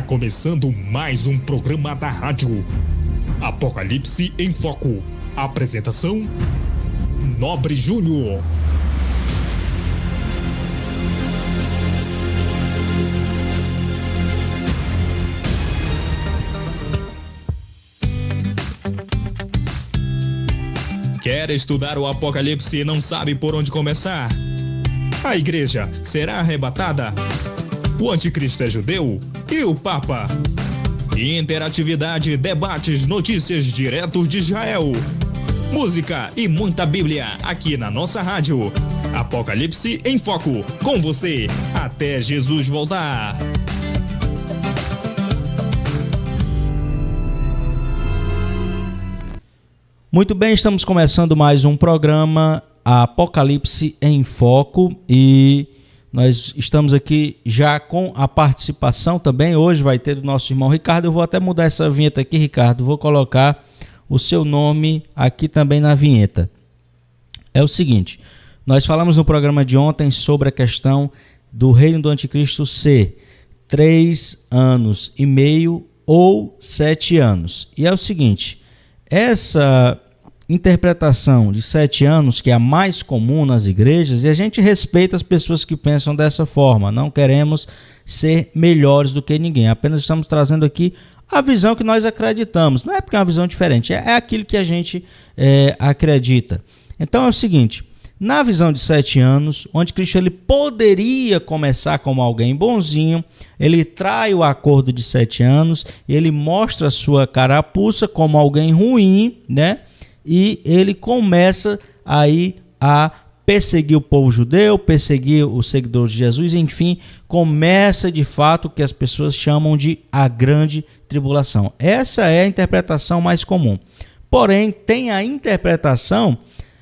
começando mais um programa da rádio Apocalipse em Foco. Apresentação: Nobre Júnior. Quer estudar o Apocalipse e não sabe por onde começar? A igreja será arrebatada? O anticristo é judeu? E o Papa? Interatividade, debates, notícias diretos de Israel. Música e muita Bíblia aqui na nossa rádio. Apocalipse em Foco, com você até Jesus voltar. Muito bem, estamos começando mais um programa Apocalipse em Foco e nós estamos aqui já com a participação também. Hoje vai ter do nosso irmão Ricardo. Eu vou até mudar essa vinheta aqui, Ricardo. Vou colocar o seu nome aqui também na vinheta. É o seguinte, nós falamos no programa de ontem sobre a questão do reino do anticristo ser 3 anos e meio ou 7 anos. E é o seguinte, essa interpretação de 7 anos, que é a mais comum nas igrejas, e a gente respeita as pessoas que pensam dessa forma, não queremos ser melhores do que ninguém, apenas estamos trazendo aqui a visão que nós acreditamos, não é porque é uma visão diferente, é aquilo que a gente acredita. Então é o seguinte, na visão de 7 anos, o anticristo ele poderia começar como alguém bonzinho, ele trai o acordo de 7 anos, ele mostra a sua carapuça como alguém ruim, né? E ele começa aí a perseguir o povo judeu, perseguir os seguidores de Jesus, enfim, começa de fato o que as pessoas chamam de a grande tribulação. Essa é a interpretação mais comum. Porém, tem a interpretação,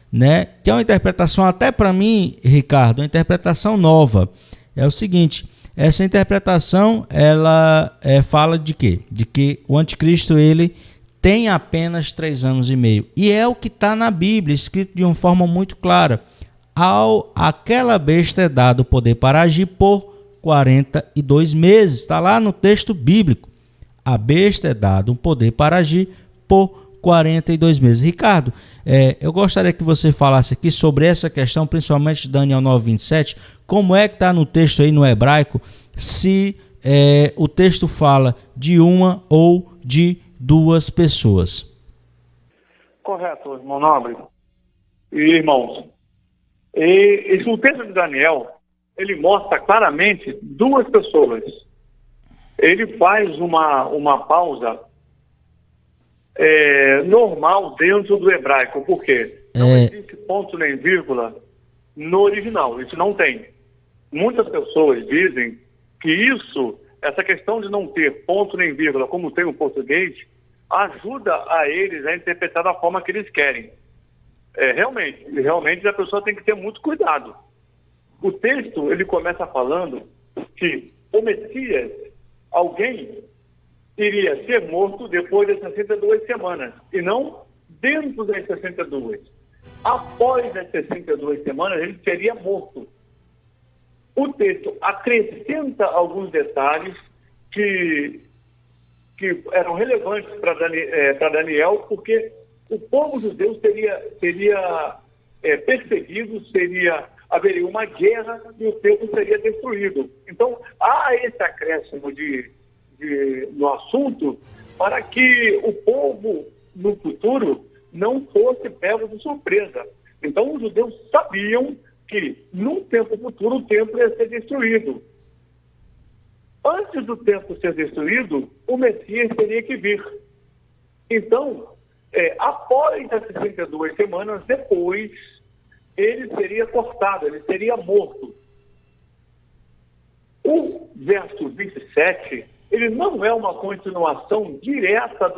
né, que é uma interpretação até para mim, Ricardo, uma interpretação nova. É o seguinte, essa interpretação, ela fala de quê? De que o anticristo, ele tem apenas 3 anos e meio. E é o que está na Bíblia, escrito de uma forma muito clara. Aquela besta é dado o poder para agir por 42 meses. Está lá no texto bíblico. A besta é dado um poder para agir por 42 meses. Ricardo, eu gostaria que você falasse aqui sobre essa questão, principalmente de Daniel 9:27. Como é que está no texto aí no hebraico, se o texto fala de uma ou de 2 pessoas. Correto, irmão Nobre e irmãos. E o texto de Daniel, ele mostra claramente 2 pessoas. Ele faz uma pausa normal dentro do hebraico. Por quê? Não existe ponto nem vírgula no original. Isso não tem. Muitas pessoas dizem que essa questão de não ter ponto nem vírgula, como tem o português, ajuda a eles a interpretar da forma que eles querem. Realmente a pessoa tem que ter muito cuidado. O texto, ele começa falando que o Messias, alguém iria ser morto depois das 62 semanas, e não dentro das 62. Após as 62 semanas, ele seria morto. O texto acrescenta alguns detalhes que eram relevantes para Daniel, porque o povo judeu seria perseguido, haveria uma guerra e o templo seria destruído. Então, há esse acréscimo no assunto para que o povo, no futuro, não fosse pego de surpresa. Então, os judeus sabiam que, num tempo futuro, o templo ia ser destruído. Antes do templo ser destruído, o Messias teria que vir. Então, após as 62 semanas, depois, ele seria cortado, ele seria morto. O verso 27, ele não é uma continuação direta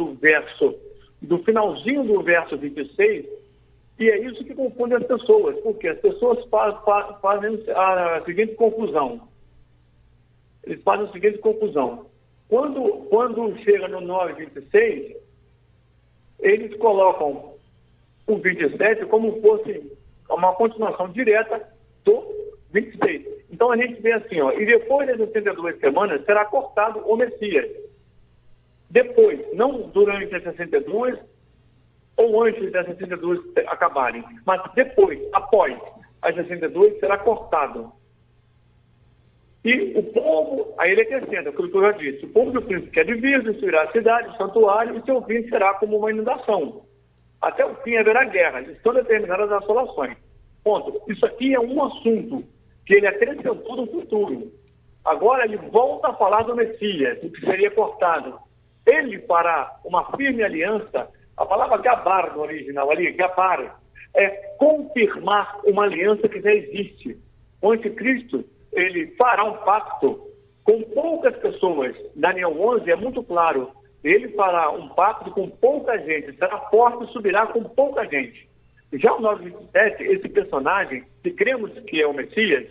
do finalzinho do verso 26, e é isso que confunde as pessoas, porque as pessoas fazem a seguinte confusão. Eles fazem a seguinte confusão. Quando chega no 9:26, eles colocam o 27 como fosse uma continuação direta do 26. Então a gente vê assim, ó, e depois das 62 semanas será cortado o Messias. Depois, não durante as 62 ou antes das 62 acabarem, mas depois, após as 62, será cortado. E o povo, aí ele acrescenta, aquilo que eu já disse, o povo do príncipe que é de vir, destruirá a cidade, o santuário, e seu fim será como uma inundação. Até o fim haverá guerra, estão determinadas as assolações. Ponto. Isso aqui é um assunto que ele acrescentou no futuro. Agora ele volta a falar do Messias, o que seria cortado. Ele fará uma firme aliança. A palavra gabar no original ali, gabar, é confirmar uma aliança que já existe. O anticristo, ele fará um pacto com poucas pessoas. Daniel 11 é muito claro. Ele fará um pacto com pouca gente. Será forte e subirá com pouca gente. Já o 9:27, esse personagem, que cremos que é o Messias,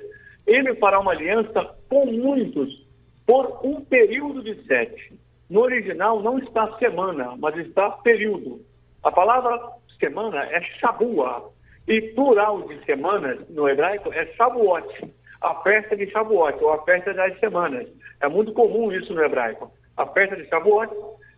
ele fará uma aliança com muitos por um período de 7. No original não está semana, mas está período. A palavra semana é Shabua, e plural de semanas no hebraico é Shavuot, a festa de Shavuot, ou a festa das semanas. É muito comum isso no hebraico. A festa de Shavuot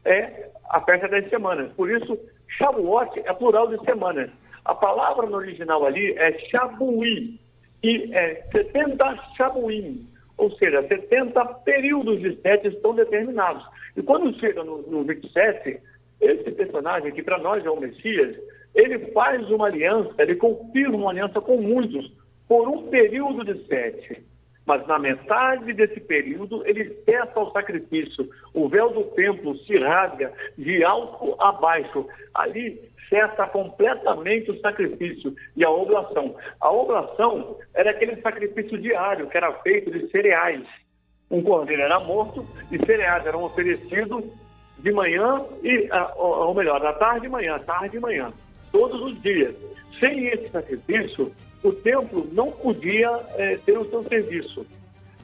é a festa das semanas. Por isso, Shavuot é plural de semanas. A palavra no original ali é Shabuí, e é 70 Shabuim, ou seja, 70 períodos de 7 estão determinados. E quando chega no 27, esse personagem, que para nós é o Messias, ele faz uma aliança, ele confirma uma aliança com muitos, por um período de 7. Mas na metade desse período, ele cessa o sacrifício. O véu do templo se rasga de alto a baixo. Ali cessa completamente o sacrifício e a oblação. A oblação era aquele sacrifício diário que era feito de cereais. Um cordeiro era morto e cereais eram oferecidos de manhã, ou melhor, da tarde e manhã, todos os dias. Sem esse sacrifício, o templo não podia ter o seu serviço.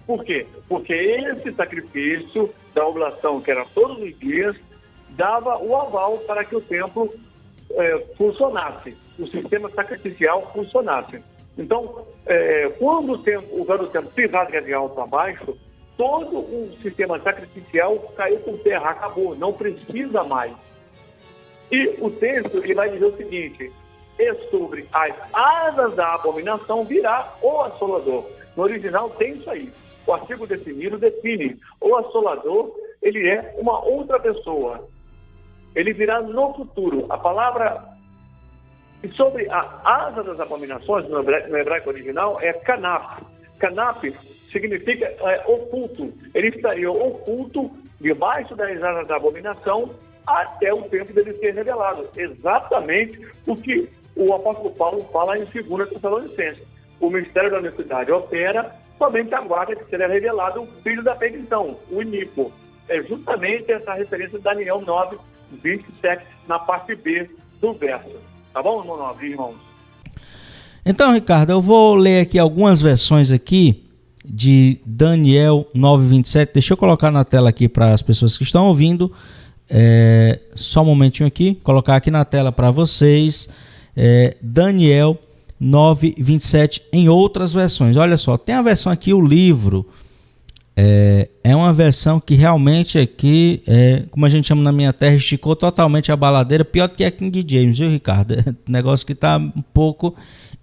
Por quê? Porque esse sacrifício da oblação, que era todos os dias, dava o aval para que o templo funcionasse, o sistema sacrificial funcionasse. Então, quando o véu do templo se rasga de alto a baixo, todo o sistema sacrificial caiu por terra, acabou, não precisa mais. E o texto ele vai dizer o seguinte: e sobre as asas da abominação virá o assolador. No original tem isso aí. O artigo definido define. O assolador, ele é uma outra pessoa. Ele virá no futuro. A palavra... E sobre a asa das abominações, no hebraico original, é canap. Canap significa oculto. Ele estaria oculto debaixo das asas da abominação até o tempo dele ser revelado. Exatamente o que o apóstolo Paulo fala em 2 Tessalonicenses. O mistério da iniquidade opera, somente aguarda que será revelado o filho da perdição, o iníquo. É justamente essa referência de Daniel 9:27, na parte B do verso. Tá bom, irmão 9, irmãos? Então, Ricardo, eu vou ler aqui algumas versões aqui de Daniel 9:27. Deixa eu colocar na tela aqui para as pessoas que estão ouvindo. Só um momentinho aqui, colocar aqui na tela para vocês. Daniel 9:27 em outras versões. Olha só, tem a versão aqui, o livro. É uma versão que realmente aqui, como a gente chama na minha terra, esticou totalmente a baladeira, pior do que a King James, viu, Ricardo? Negócio que está um pouco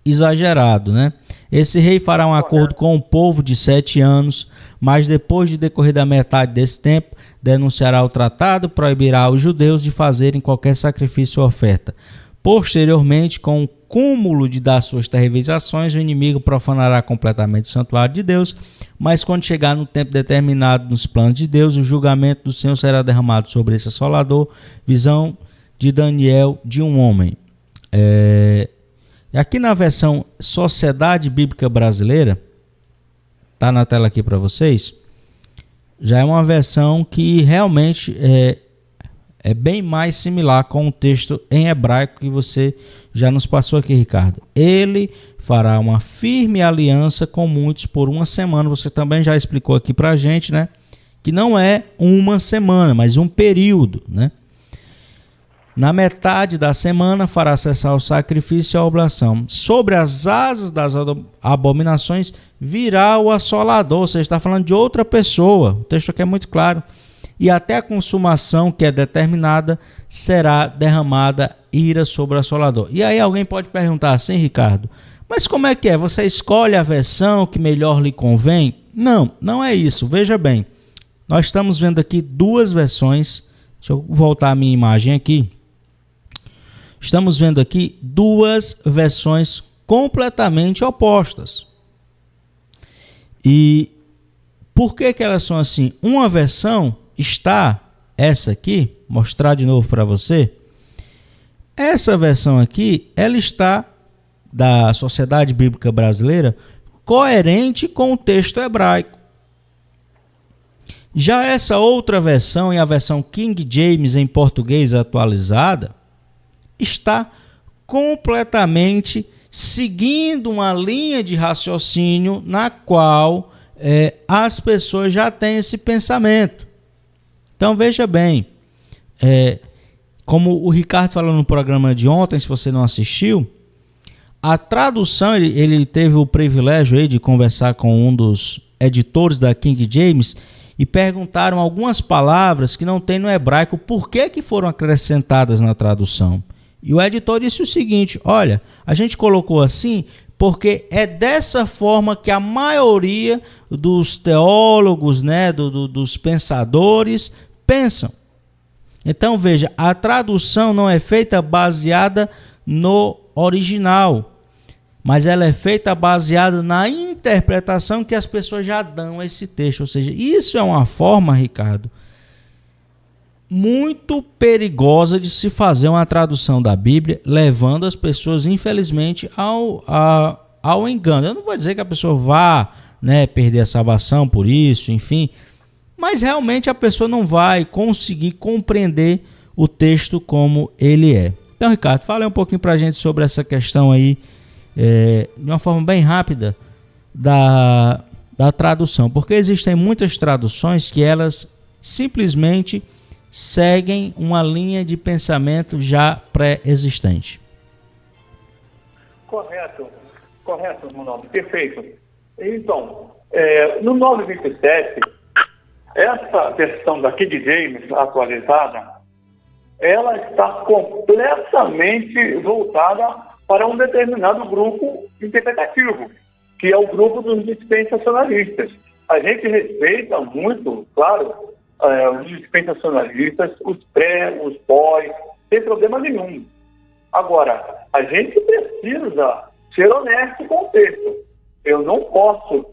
exagerado, né? Esse rei fará um acordo com o povo de 7 anos, mas depois de decorrer da metade desse tempo, denunciará o tratado, proibirá os judeus de fazerem qualquer sacrifício ou oferta. Posteriormente, com o cúmulo das suas terríveis ações, o inimigo profanará completamente o santuário de Deus, mas quando chegar no tempo determinado nos planos de Deus, o julgamento do Senhor será derramado sobre esse assolador. Visão de Daniel de um homem. Aqui na versão Sociedade Bíblica Brasileira, está na tela aqui para vocês, já é uma versão que realmente é bem mais similar com o texto em hebraico que você já nos passou aqui, Ricardo. Ele fará uma firme aliança com muitos por uma semana. Você também já explicou aqui para a gente, né? Que não é uma semana, mas um período, né? Na metade da semana fará cessar o sacrifício e a oblação. Sobre as asas das abominações virá o assolador. Você está falando de outra pessoa. O texto aqui é muito claro. E até a consumação que é determinada será derramada ira sobre o assolador. E aí alguém pode perguntar assim, Ricardo, mas como é que é? Você escolhe a versão que melhor lhe convém? Não, não é isso. Veja bem, nós estamos vendo aqui duas versões. Deixa eu voltar a minha imagem aqui. Estamos vendo aqui duas versões completamente opostas. E por que elas são assim? Uma versão está, essa aqui, mostrar de novo para você. Essa versão aqui, ela está, da Sociedade Bíblica Brasileira, coerente com o texto hebraico. Já essa outra versão, a versão King James em português atualizada, está completamente seguindo uma linha de raciocínio na qual as pessoas já têm esse pensamento. Então veja bem, como o Ricardo falou no programa de ontem, se você não assistiu, a tradução, ele teve o privilégio aí de conversar com um dos editores da King James e perguntaram algumas palavras que não tem no hebraico, por que foram acrescentadas na tradução. E o editor disse o seguinte, olha, a gente colocou assim porque é dessa forma que a maioria dos teólogos, né, dos pensadores, pensam. Então veja, a tradução não é feita baseada no original, mas ela é feita baseada na interpretação que as pessoas já dão a esse texto. Ou seja, isso é uma forma, Ricardo, muito perigosa de se fazer uma tradução da Bíblia, levando as pessoas, infelizmente, ao engano. Eu não vou dizer que a pessoa vá, né, perder a salvação por isso, enfim, mas realmente a pessoa não vai conseguir compreender o texto como ele é. Então, Ricardo, fala um pouquinho para a gente sobre essa questão aí, de uma forma bem rápida, da tradução, porque existem muitas traduções que elas simplesmente seguem uma linha de pensamento já pré-existente. Correto, meu nome, perfeito. Então, no 9:27, essa versão da King James atualizada, ela está completamente voltada para um determinado grupo interpretativo, que é o grupo dos dispensacionalistas. A gente respeita muito, claro, os dispensacionalistas, os pré, os pós, sem problema nenhum. Agora, a gente precisa ser honesto com o texto. Eu não posso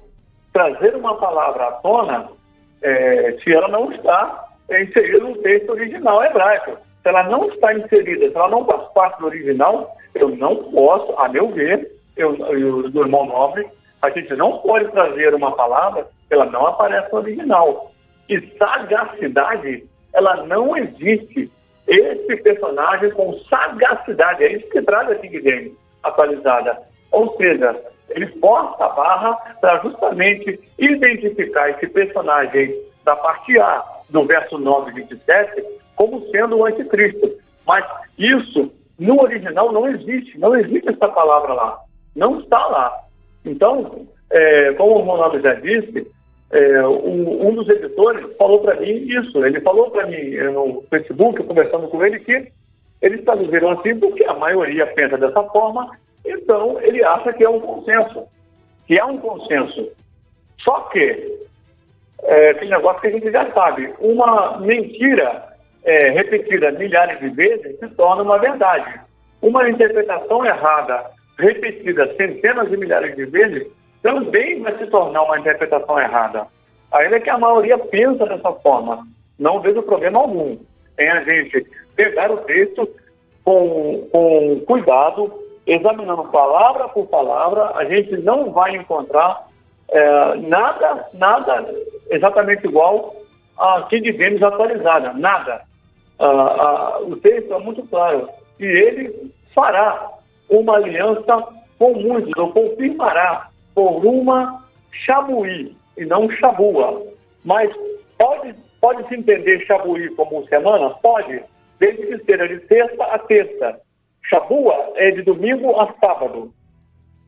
trazer uma palavra à tona se ela não está inserida no texto original hebraico. Se ela não está inserida, se ela não faz parte do original, eu não posso, a meu ver, do irmão Nobre, a gente não pode trazer uma palavra que ela não aparece no original. E sagacidade, ela não existe. Esse personagem com sagacidade, é isso que traz a King James atualizada. Ou seja, ele força a barra para justamente identificar esse personagem da parte A do verso 9:27 como sendo o anticristo. Mas isso, no original, não existe. Não existe essa palavra lá. Não está lá. Então, como o Ronaldo já disse, um dos editores falou para mim isso. Ele falou para mim no Facebook, conversando com ele, que eles traduziram assim porque a maioria pensa dessa forma, então ele acha que é um consenso. Só que, tem negócio que a gente já sabe, uma mentira repetida milhares de vezes se torna uma verdade. Uma interpretação errada repetida centenas de milhares de vezes também vai se tornar uma interpretação errada. Ainda que a maioria pensa dessa forma, não vejo problema algum em a gente pegar o texto com cuidado, examinando palavra por palavra. A gente não vai encontrar nada exatamente igual a King James atualizada, nada. O texto é muito claro, e ele fará uma aliança com muitos, ou confirmará por uma Shabuí, e não Shabua. Mas pode-se entender Shabuí como semana? Pode. desde que seja de terça a terça. Shabua é de domingo a sábado.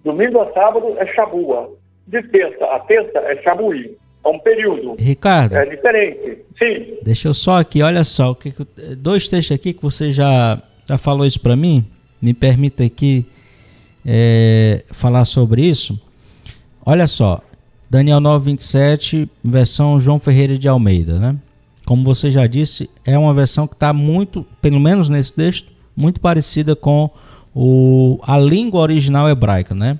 Domingo a sábado é Shabua. De terça a terça é Shabuí. É um período. Ricardo. É diferente. Sim. Deixa eu só aqui, olha só, dois textos aqui que você já falou isso para mim. Me permita aqui falar sobre isso. Olha só, Daniel 9:27, versão João Ferreira de Almeida, né? Como você já disse, é uma versão que está muito, pelo menos nesse texto, muito parecida com a língua original hebraica, né?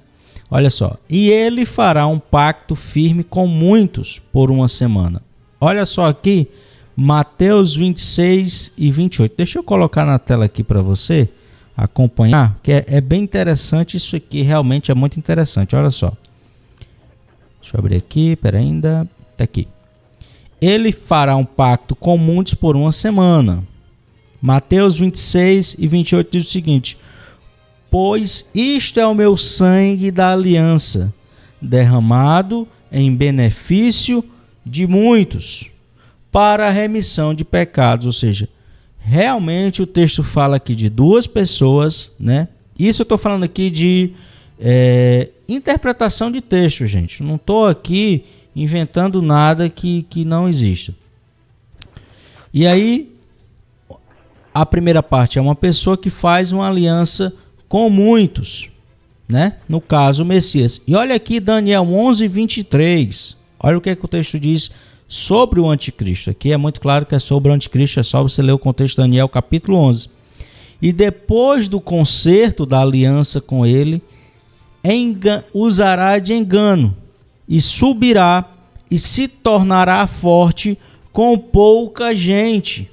Olha só, e ele fará um pacto firme com muitos por uma semana. Olha só aqui, Mateus 26 e 28. Deixa eu colocar na tela aqui para você acompanhar, que é bem interessante isso aqui, realmente é muito interessante. Olha só. Deixa eu abrir aqui, pera ainda, tá aqui. Ele fará um pacto com muitos por uma semana. Mateus 26 e 28 diz o seguinte: pois isto é o meu sangue da aliança, derramado em benefício de muitos, para a remissão de pecados. Ou seja, realmente o texto fala aqui de duas pessoas, né? Isso eu estou falando aqui de interpretação de texto, gente. Não estou aqui inventando nada que não exista. E aí, a primeira parte é uma pessoa que faz uma aliança com muitos, né? No caso, o Messias. E olha aqui Daniel 11:23. Olha o que o texto diz sobre o anticristo. Aqui é muito claro que é sobre o anticristo, é só você ler o contexto de Daniel capítulo 11. E depois do concerto da aliança com ele, usará de engano, e subirá e se tornará forte com pouca gente.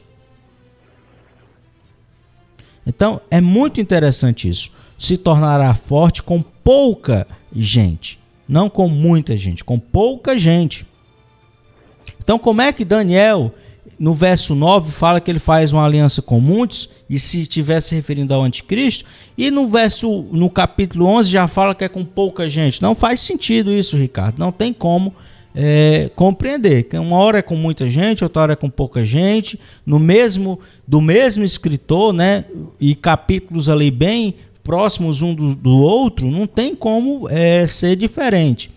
Então, é muito interessante isso. Se tornará forte com pouca gente. Não com muita gente, com pouca gente. Então, como é que Daniel, no verso 9, fala que ele faz uma aliança com muitos, e se estivesse se referindo ao anticristo, e no capítulo 11 já fala que é com pouca gente? Não faz sentido isso, Ricardo. Não tem como compreender, que uma hora é com muita gente, outra hora é com pouca gente, do mesmo escritor, né? E capítulos ali bem próximos um do outro, não tem como ser diferente.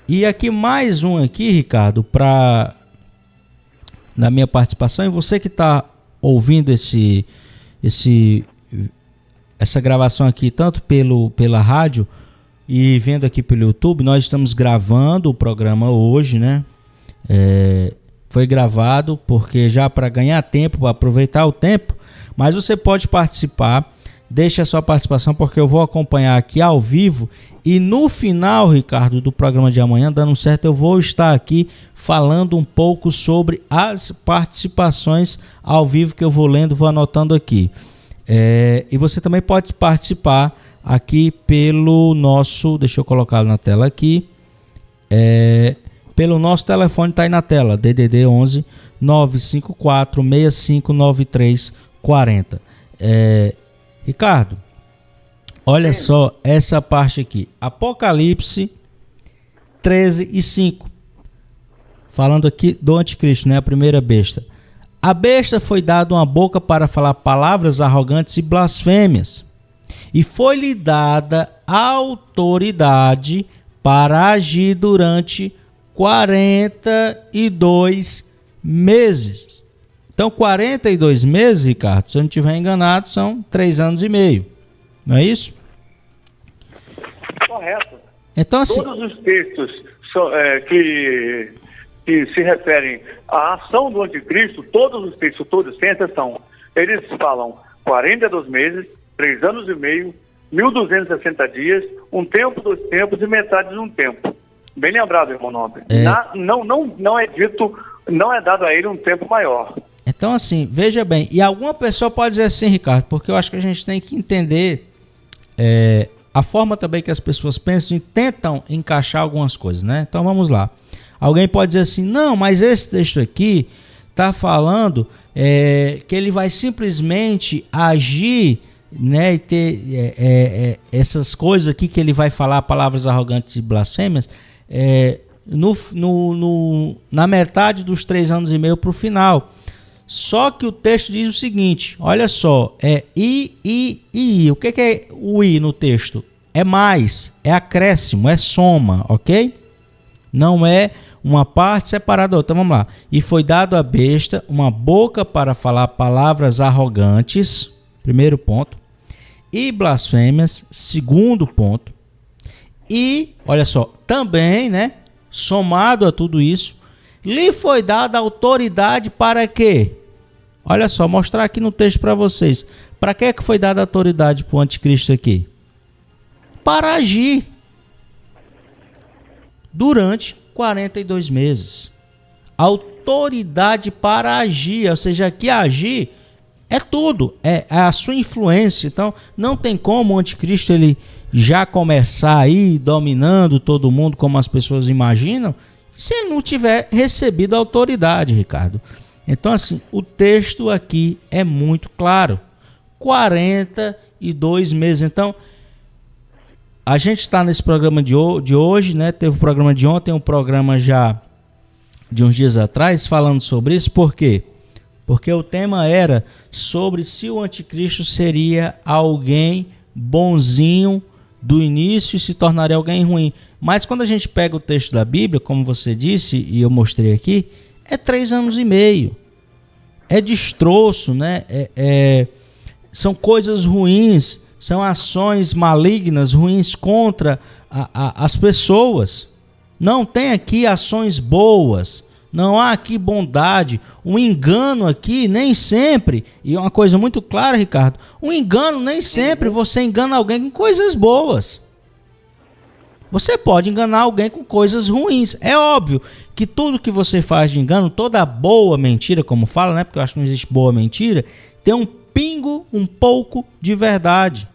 E aqui mais um aqui, Ricardo, na minha participação, e você que está ouvindo essa gravação aqui, tanto pela rádio e vendo aqui pelo YouTube, nós estamos gravando o programa hoje, né? Foi gravado porque já para ganhar tempo, para aproveitar o tempo, mas você pode participar, deixe a sua participação porque eu vou acompanhar aqui ao vivo e no final, Ricardo, do programa de amanhã, dando certo, eu vou estar aqui falando um pouco sobre as participações ao vivo que eu vou lendo, vou anotando aqui. E você também pode participar aqui pelo nosso, deixa eu colocar na tela aqui, pelo nosso telefone, está aí na tela, DDD 11 954 6593 40. Ricardo, olha só essa parte aqui, Apocalipse 13:5, falando aqui do anticristo, né, a primeira besta. A besta foi dada uma boca para falar palavras arrogantes e blasfêmias, e foi-lhe dada autoridade para agir durante 42 meses. Então, 42 meses, Ricardo, se eu não estiver enganado, são 3 anos e meio. Não é isso? Correto. Então, assim, todos os textos que se referem à ação do anticristo, todos os textos, todos, sem exceção, eles falam 42 meses, 3 anos e meio, 1.260 dias, um tempo, 2 tempos e metade de um tempo. Bem lembrado, irmão Nobre. Não é dito, não é dado a ele um tempo maior. Então, assim, veja bem, e alguma pessoa pode dizer assim, Ricardo, porque eu acho que a gente tem que entender a forma também que as pessoas pensam e tentam encaixar algumas coisas, né? Então, vamos lá. Alguém pode dizer assim, não, mas esse texto aqui está falando que ele vai simplesmente agir, né, e ter essas coisas aqui que ele vai falar, palavras arrogantes e blasfêmias, na metade dos 3 anos e meio para o final. Só que o texto diz o seguinte, olha só, I. O que é o I no texto? É mais, é acréscimo, é soma, ok? Não é uma parte separada da outra. Então vamos lá. E foi dado à besta uma boca para falar palavras arrogantes, primeiro ponto, e blasfêmias, segundo ponto. E, olha só, também, né, somado a tudo isso, lhe foi dada autoridade para quê? Olha só, mostrar aqui no texto para vocês. Para que foi dada autoridade para o anticristo aqui? Para agir durante 42 meses. Autoridade para agir, ou seja, aqui agir é tudo, é a sua influência. Então, não tem como o anticristo ele já começar aí dominando todo mundo como as pessoas imaginam, se ele não tiver recebido a autoridade, Ricardo. Então, assim, o texto aqui é muito claro. 42 meses. Então, a gente está nesse programa de hoje, né? Teve o programa de ontem, um programa já de uns dias atrás, falando sobre isso. Por quê? Porque o tema era sobre se o anticristo seria alguém bonzinho do início e se tornaria alguém ruim. Mas quando a gente pega o texto da Bíblia, como você disse e eu mostrei aqui, é 3 anos e meio. É destroço, né? São coisas ruins, são ações malignas, ruins contra as pessoas. Não tem aqui ações boas, não há aqui bondade. Um engano aqui nem sempre, e uma coisa muito clara, Ricardo, um engano nem sempre você engana alguém com coisas boas. Você pode enganar alguém com coisas ruins. É óbvio que tudo que você faz de engano, toda boa mentira, como fala, né? Porque eu acho que não existe boa mentira, tem um pingo, um pouco de verdade.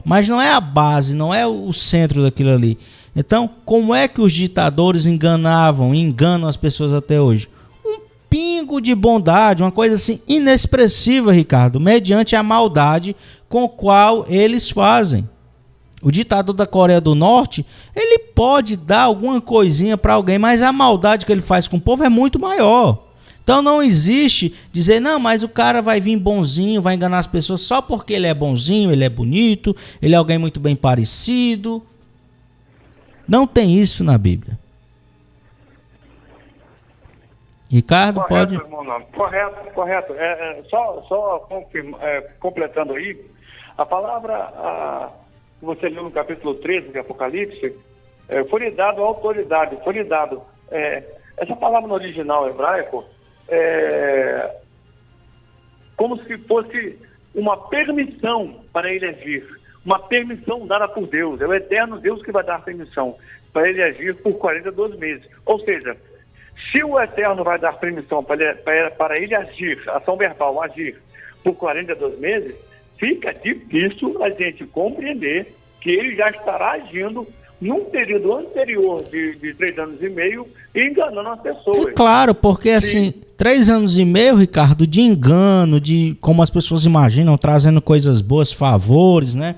Mas não é a base, não é o centro daquilo ali. Então, como é que os ditadores enganam as pessoas até hoje? Um pingo de bondade, uma coisa assim inexpressiva, Ricardo, mediante a maldade com qual eles fazem. O ditador da Coreia do Norte, ele pode dar alguma coisinha para alguém, mas a maldade que ele faz com o povo é muito maior. Então não existe dizer, não, mas o cara vai vir bonzinho, vai enganar as pessoas só porque ele é bonzinho, ele é bonito, ele é alguém muito bem parecido. Não tem isso na Bíblia. Ricardo, correto, pode? Correto. Só completando aí, a palavra que você leu no capítulo 13 de Apocalipse, foi lhe dado autoridade, foi lhe dado. Essa palavra no original hebraico como se fosse uma permissão para ele agir, uma permissão dada por Deus. É o eterno Deus que vai dar permissão para ele agir por 42 meses. Ou seja, se o eterno vai dar permissão para ele agir, ação verbal, agir por 42 meses, fica difícil a gente compreender que ele já estará agindo num período anterior de 3 anos e meio, enganando as pessoas. É claro, porque assim, 3 anos e meio, Ricardo, de engano, de como as pessoas imaginam, trazendo coisas boas, favores, né?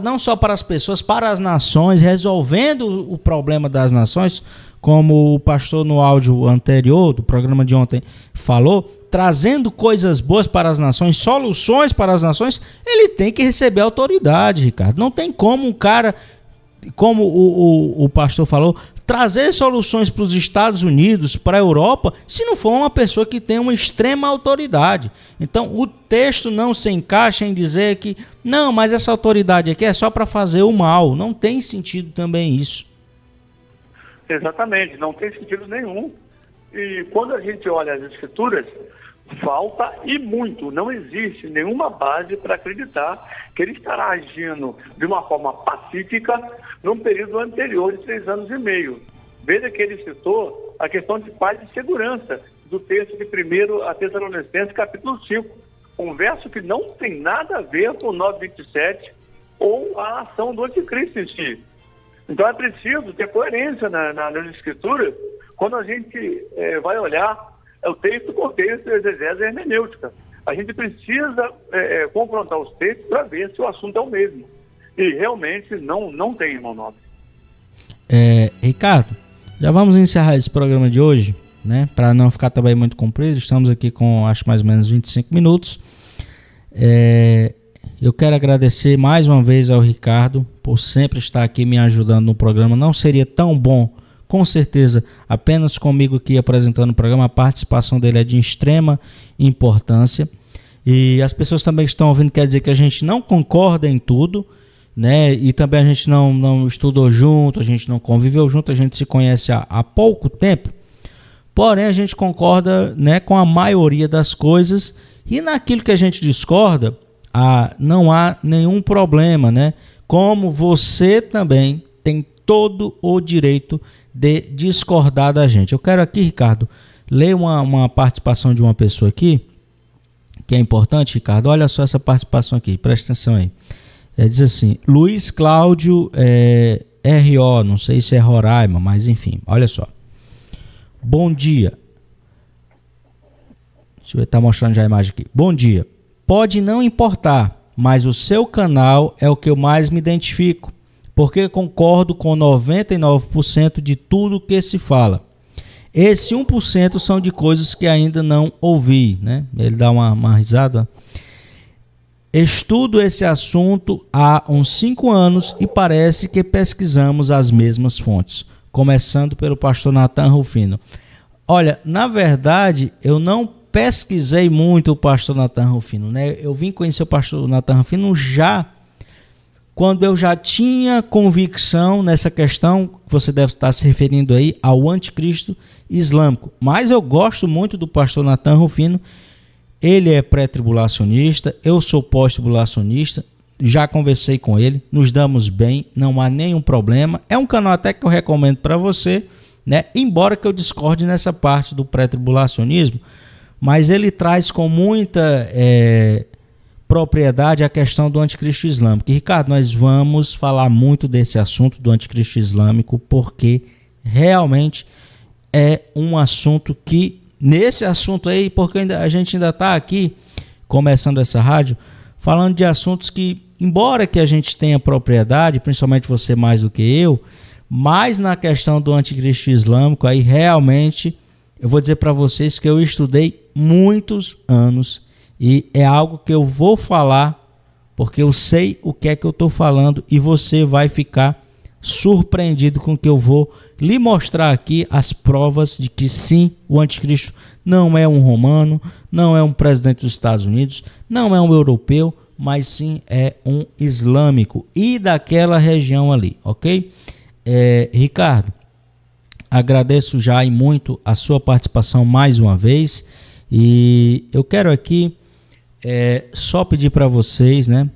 Não só para as pessoas, para as nações, resolvendo o problema das nações, como o pastor no áudio anterior, do programa de ontem, falou, trazendo coisas boas para as nações, soluções para as nações, ele tem que receber autoridade, Ricardo. Não tem como um cara, como o pastor falou, trazer soluções para os Estados Unidos, para a Europa, se não for uma pessoa que tem uma extrema autoridade. Então, o texto não se encaixa em dizer que, não, mas essa autoridade aqui é só para fazer o mal. Não tem sentido também isso. Exatamente, não tem sentido nenhum. E quando a gente olha as escrituras, falta e muito. Não existe nenhuma base para acreditar que ele estará agindo de uma forma pacífica num período anterior de 3 anos e meio. Veja que ele citou a questão de paz e segurança do texto de 1 Tessalonicenses, capítulo 5. Um verso que não tem nada a ver com 9:27 ou a ação do anticristo em si. Então é preciso ter coerência nas escrituras quando a gente vai olhar o texto com o texto, exegese e hermenêutica. A gente precisa confrontar os textos para ver se o assunto é o mesmo. E realmente não tem, irmão Nobre. Ricardo, já vamos encerrar esse programa de hoje. né? Para não ficar também muito comprido, estamos aqui com acho mais ou menos 25 minutos. Eu quero agradecer mais uma vez ao Ricardo por sempre estar aqui me ajudando no programa. Não seria tão bom, com certeza, apenas comigo aqui apresentando o programa. A participação dele é de extrema importância. E as pessoas também que estão ouvindo, quer dizer que a gente não concorda em tudo, né? E também a gente não estudou junto, a gente não conviveu junto, a gente se conhece há pouco tempo. Porém, a gente concorda, né, com a maioria das coisas, e naquilo que a gente discorda, não há nenhum problema, né? Como você também tem todo o direito de discordar da gente. Eu quero aqui, Ricardo, ler uma participação de uma pessoa aqui, que é importante, Ricardo. Olha só essa participação aqui, presta atenção aí. Diz assim, Luiz Cláudio R.O., não sei se é Roraima, mas enfim, olha só. Bom dia. Deixa eu estar mostrando já a imagem aqui. Bom dia. Pode não importar, mas o seu canal é o que eu mais me identifico, porque concordo com 99% de tudo que se fala. Esse 1% são de coisas que ainda não ouvi, né? Ele dá uma risada. Estudo esse assunto há uns 5 anos e parece que pesquisamos as mesmas fontes, começando pelo pastor Nathan Rufino. Olha, na verdade, eu não pesquisei muito o pastor Nathan Rufino, né? Eu vim conhecer o pastor Nathan Rufino quando eu já tinha convicção nessa questão, você deve estar se referindo aí ao anticristo islâmico. Mas eu gosto muito do pastor Nathan Rufino. Ele é pré-tribulacionista, eu sou pós-tribulacionista, já conversei com ele, nos damos bem, não há nenhum problema. É um canal até que eu recomendo para você, né? Embora que eu discorde nessa parte do pré-tribulacionismo, mas ele traz com muita propriedade a questão do anticristo islâmico. E, Ricardo, nós vamos falar muito desse assunto do anticristo islâmico, porque realmente é um assunto que, nesse assunto aí, porque a gente ainda está aqui, começando essa rádio, falando de assuntos que, embora que a gente tenha propriedade, principalmente você mais do que eu, mas na questão do anticristo islâmico, aí realmente, eu vou dizer para vocês que eu estudei muitos anos, e é algo que eu vou falar, porque eu sei o que é que eu estou falando, e você vai ficar surpreendido com o que eu vou lhe mostrar aqui, as provas de que sim, o anticristo não é um romano, não é um presidente dos Estados Unidos, não é um europeu, mas sim é um islâmico e daquela região ali, ok? Ricardo, agradeço já e muito a sua participação mais uma vez, e eu quero aqui só pedir para vocês, né,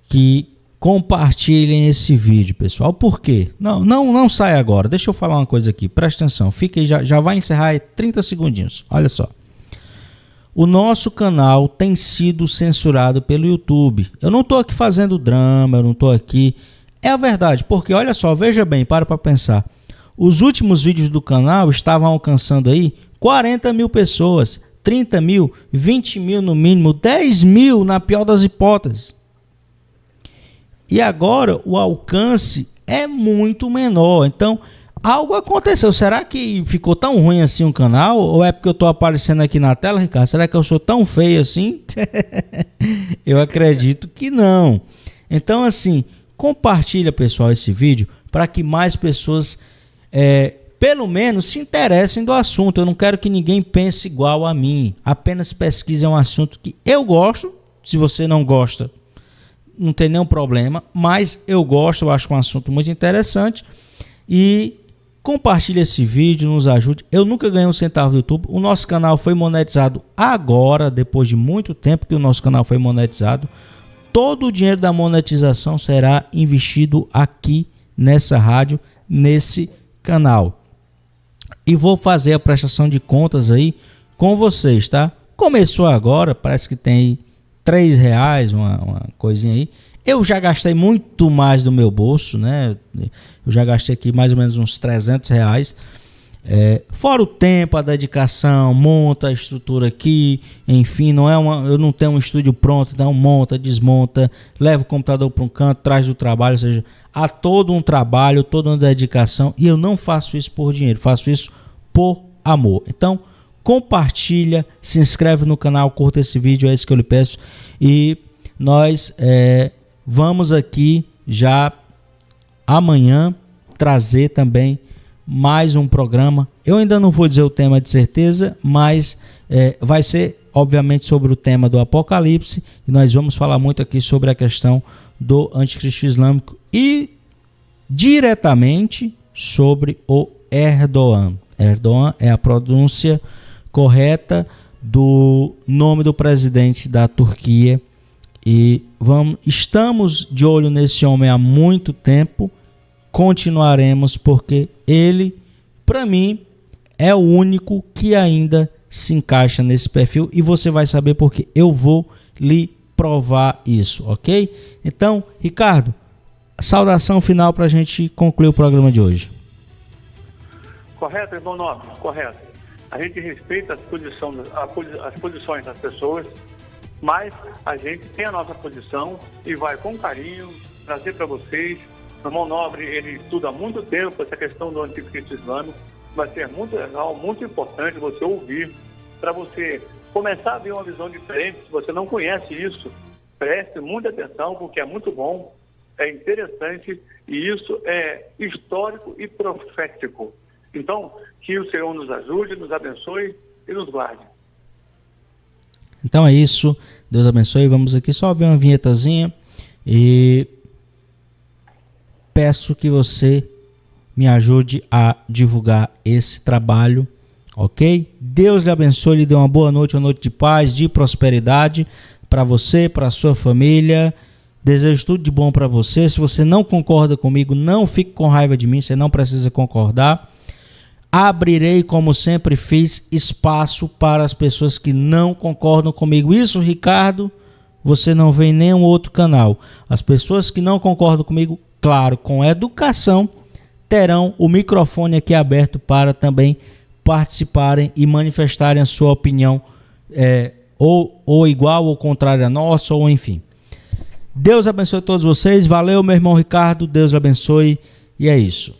que compartilhem esse vídeo, pessoal. Por quê? Não sai agora. Deixa eu falar uma coisa aqui. Presta atenção. Fica aí, já vai encerrar 30 segundinhos. Olha só. O nosso canal tem sido censurado pelo YouTube. Eu não estou aqui fazendo drama, eu não estou aqui... É a verdade, porque olha só, veja bem, para pensar. Os últimos vídeos do canal estavam alcançando aí 40 mil pessoas, 30 mil, 20 mil no mínimo, 10 mil na pior das hipóteses. E agora o alcance é muito menor. Então, algo aconteceu. Será que ficou tão ruim assim o canal? Ou é porque eu estou aparecendo aqui na tela, Ricardo? Será que eu sou tão feio assim? Eu acredito que não. Então, assim, compartilha, pessoal, esse vídeo para que mais pessoas, pelo menos, se interessem do assunto. Eu não quero que ninguém pense igual a mim. Apenas pesquise um assunto que eu gosto. Se você não gosta, não tem nenhum problema, mas eu gosto, eu acho um assunto muito interessante. E compartilhe esse vídeo, nos ajude. Eu nunca ganhei um centavo do YouTube. O nosso canal foi monetizado agora, depois de muito tempo que o nosso canal foi monetizado. Todo o dinheiro da monetização será investido aqui nessa rádio, nesse canal. E vou fazer a prestação de contas aí com vocês, tá? Começou agora, parece que tem R$3, uma coisinha aí. Eu já gastei muito mais do meu bolso, né? Eu já gastei aqui mais ou menos uns R$300. Fora o tempo, a dedicação, monta a estrutura aqui, enfim, eu não tenho um estúdio pronto, então monta, desmonta, leva o computador para um canto, traz do trabalho, ou seja, há todo um trabalho, toda uma dedicação, e eu não faço isso por dinheiro, faço isso por amor. Então, compartilha, se inscreve no canal, curta esse vídeo, é isso que eu lhe peço. E nós vamos aqui já amanhã trazer também mais um programa. Eu ainda não vou dizer o tema de certeza, mas vai ser obviamente sobre o tema do Apocalipse, e nós vamos falar muito aqui sobre a questão do anticristo islâmico e diretamente sobre o Erdogan. Erdogan é a pronúncia correta do nome do presidente da Turquia, e estamos de olho nesse homem há muito tempo, continuaremos, porque ele, para mim, é o único que ainda se encaixa nesse perfil, e você vai saber porque eu vou lhe provar isso, ok? Então, Ricardo, saudação final para a gente concluir o programa de hoje. Correto, irmão Nobre, correto. A gente respeita as posições das pessoas, mas a gente tem a nossa posição e vai com carinho trazer para vocês. O irmão Nobre, ele estuda há muito tempo essa questão do anticristo islâmico. Vai ser muito legal, muito importante você ouvir, para você começar a ver uma visão diferente. Se você não conhece isso, preste muita atenção, porque é muito bom, é interessante, e isso é histórico e profético. Então, que o Senhor nos ajude, nos abençoe e nos guarde. Então é isso, Deus abençoe. Vamos aqui só ver uma vinhetazinha e peço que você me ajude a divulgar esse trabalho, ok? Deus lhe abençoe, lhe dê uma boa noite de paz, de prosperidade para você, para a sua família. Desejo tudo de bom para você. Se você não concorda comigo, não fique com raiva de mim, você não precisa concordar. Abrirei, como sempre fiz, espaço para as pessoas que não concordam comigo. Isso, Ricardo, você não vê em nenhum outro canal. As pessoas que não concordam comigo, claro, com educação, terão o microfone aqui aberto para também participarem e manifestarem a sua opinião, ou igual ou contrária à nossa, ou enfim. Deus abençoe todos vocês. Valeu, meu irmão Ricardo. Deus abençoe. E é isso.